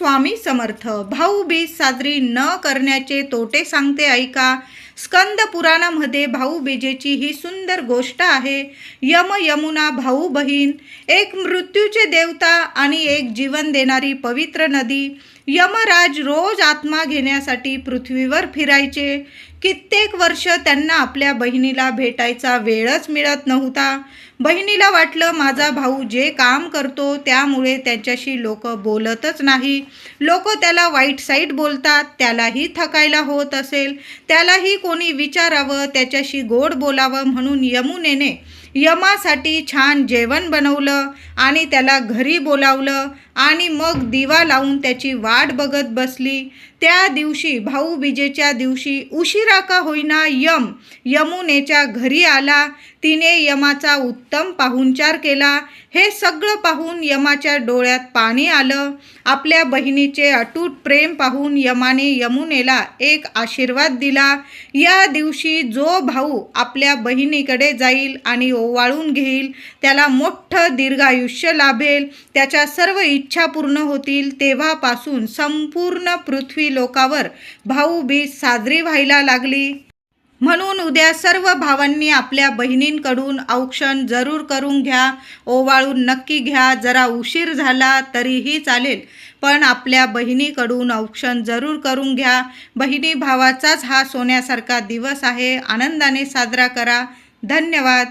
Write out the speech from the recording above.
स्वामी समर्थ. भाऊबीज साजरी न करण्याचे तोटे सांगते ऐका. स्कंद पुराणामध्ये भाऊबीजेची ही सुंदर गोष्ट आहे. यम यमुना भाऊ बहीण, एक मृत्यूचे देवता आणि एक जीवन देणारी पवित्र नदी. यमराज रोज आत्मा घेण्यासाठी पृथ्वीवर फिरायचे. कित्येक वर्ष त्यांना आपल्या बहिणीला भेटायचा वेळच मिळत नव्हता. बहिणीला वाटलं माझा भाऊ जे काम करतो त्यामुळे त्याच्याशी लोक बोलतच नाही. लोक त्याला वाईट साईट बोलतात. त्यालाही थकायला होत असेल. त्यालाही कोणी विचारावं, त्याच्याशी गोड बोलावं म्हणून यमुनेने यमासाठी छान जेवण बनवलं आणि त्याला घरी बोलावलं आणि मग दिवा लावून त्याची वाट बघत बसली. त्या दिवशी भाऊबीजेच्या दिवशी उशिरा का होईना यमुनेच्या घरी आला. तिने यमाचा उत्तम पाहुणचार केला. हे सगळं पाहून यमाच्या डोळ्यात पाणी आलं. आपल्या बहिणीचे अतूट प्रेम पाहून यमाने यमुनेला एक आशीर्वाद दिला. या दिवशी जो भाऊ आपल्या बहिणीकडे जाईल आणि ओवाळून घेईल त्याला मोठं दीर्घायुष्य लाभेल, त्याच्या सर्व इच्छा पूर्ण होतील. तेव्हापासून संपूर्ण पृथ्वी लोकावर भाऊबीज साजरी व्हायला लागली. म्हणून उद्या सर्व भावांनी आपल्या बहिणींकडून औक्षण जरूर करून घ्या. ओवाळून नक्की घ्या. जरा उशीर झाला तरीही चालेल, पण आपल्या बहिणीकडून औक्षण जरूर करून घ्या. बहिणी भावाचाच हा सोन्यासारखा दिवस आहे. आनंदाने साजरा करा. धन्यवाद.